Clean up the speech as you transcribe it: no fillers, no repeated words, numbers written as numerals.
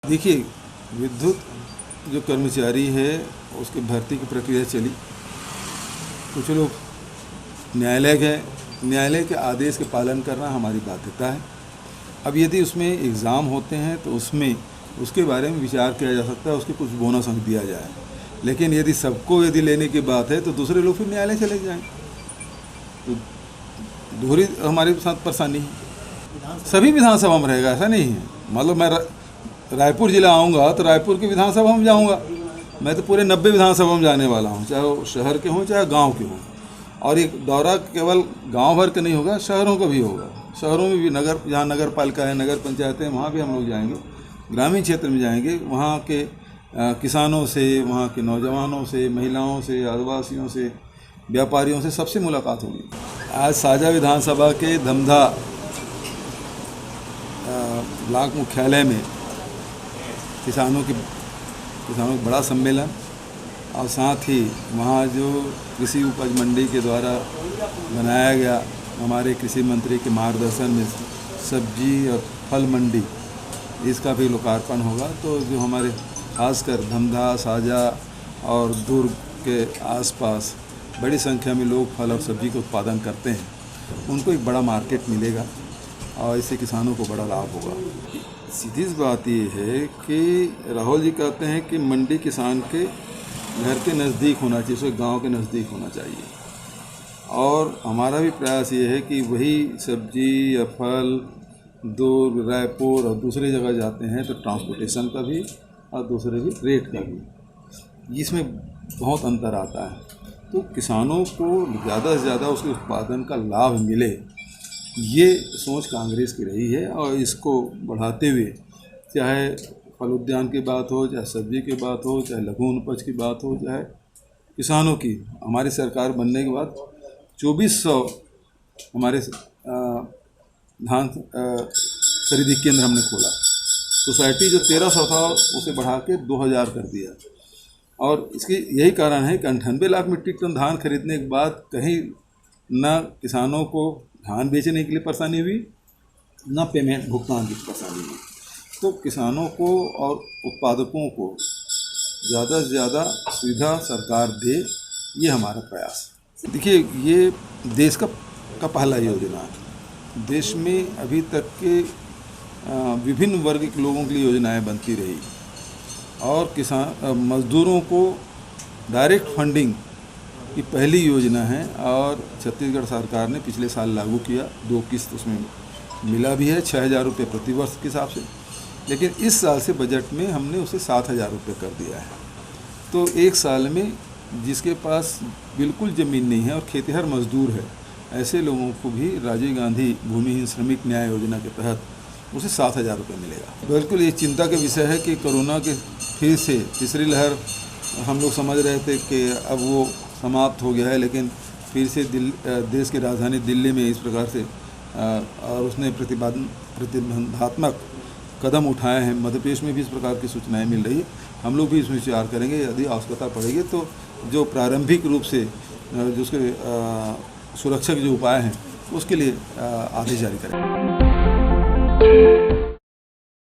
देखिए, विद्युत जो कर्मचारी है उसकी भर्ती की प्रक्रिया चली। कुछ लोग न्यायालय गए, न्यायालय के आदेश के पालन करना हमारी बाध्यता है। अब यदि उसमें एग्ज़ाम होते हैं तो उसमें उसके बारे में विचार किया जा सकता है, उसके कुछ बोनस अंक दिया जाए। लेकिन यदि सबको यदि लेने की बात है तो दूसरे लोग फिर न्यायालय चले जाएं, तो दोहरी हमारे साथ परेशानी है। सभी विधानसभा में रहेगा, ऐसा नहीं है। मतलब मैं रायपुर जिला आऊँगा तो रायपुर की विधानसभा में जाऊँगा। मैं तो पूरे 90 विधानसभा में जाने वाला हूँ, चाहे वो शहर के हों चाहे गांव के हों। और ये दौरा केवल गांव भर का नहीं होगा, शहरों का भी होगा। शहरों में भी नगर, जहाँ नगर पालिका है, नगर पंचायतें, वहाँ भी हम लोग जाएंगे। ग्रामीण क्षेत्र में जाएंगे, वहाँ के किसानों से, वहाँ के नौजवानों से, महिलाओं से, आदिवासियों से, व्यापारियों से, सबसे मुलाकात होगी। आज साजा विधानसभा के धमधा ब्लॉक मुख्यालय में किसानों का बड़ा सम्मेलन, और साथ ही वहाँ जो कृषि उपज मंडी के द्वारा बनाया गया, हमारे कृषि मंत्री के मार्गदर्शन में सब्जी और फल मंडी, इसका भी लोकार्पण होगा। तो जो हमारे खासकर धमधा, साजा और दुर्ग के आसपास बड़ी संख्या में लोग फल और सब्जी का उत्पादन करते हैं, उनको एक बड़ा मार्केट मिलेगा और इससे किसानों को बड़ा लाभ होगा। सीधी सी बात ये है कि राहुल जी कहते हैं कि मंडी किसान के घर के नज़दीक होना चाहिए, उसके गांव के नज़दीक होना चाहिए। और हमारा भी प्रयास ये है कि वही सब्जी या फल दूर रायपुर और दूसरी जगह जाते हैं तो ट्रांसपोर्टेशन का भी और दूसरे भी रेट का भी, इसमें बहुत अंतर आता है। तो किसानों को ज़्यादा से ज़्यादा उसके उत्पादन का लाभ मिले, ये सोच कांग्रेस की रही है। और इसको बढ़ाते हुए, चाहे फल उद्यान की बात हो, चाहे सब्जी की बात हो, चाहे लघु उपज की बात हो, चाहे किसानों की, हमारी सरकार बनने के बाद 2400 हमारे धान खरीदी केंद्र हमने खोला। सोसाइटी जो 1300 था उसे बढ़ा के 2000 कर दिया। और इसकी यही कारण है कि 98 लाख मीट्रिक टन धान खरीदने के बाद कहीं न किसानों को धान बेचने के लिए परेशानी हुई, न पेमेंट भुगतान की परेशानी हुई। तो किसानों को और उत्पादकों को ज़्यादा से ज़्यादा सुविधा सरकार दे, ये हमारा प्रयास। देखिए, ये देश का पहला योजना है। देश में अभी तक के विभिन्न वर्ग के लोगों के लिए योजनाएं बनती रही, और मजदूरों को डायरेक्ट फंडिंग की पहली योजना है। और छत्तीसगढ़ सरकार ने पिछले साल लागू किया, 2 किस्त उसमें मिला भी है, 6000 रुपये प्रति वर्ष के हिसाब से। लेकिन इस साल से बजट में हमने उसे 7000 रुपये कर दिया है। तो एक साल में जिसके पास बिल्कुल ज़मीन नहीं है और खेतिहर मजदूर है, ऐसे लोगों को भी राजीव गांधी भूमिहीन श्रमिक न्याय योजना के तहत उसे 7000 रुपये मिलेगा। बिल्कुल ये चिंता का विषय है कि कोरोना के फिर से तीसरी लहर, हम लोग समझ रहे थे कि अब वो समाप्त हो गया है, लेकिन फिर से देश की राजधानी दिल्ली में इस प्रकार से और उसने प्रतिबंधात्मक कदम उठाए हैं। मध्य प्रदेश में भी इस प्रकार की सूचनाएं मिल रही है। हम लोग भी इसमें विचार करेंगे, यदि आवश्यकता पड़ेगी तो जो प्रारंभिक रूप से जो उसके सुरक्षक जो उपाय हैं उसके लिए आदेश जारी करेंगे।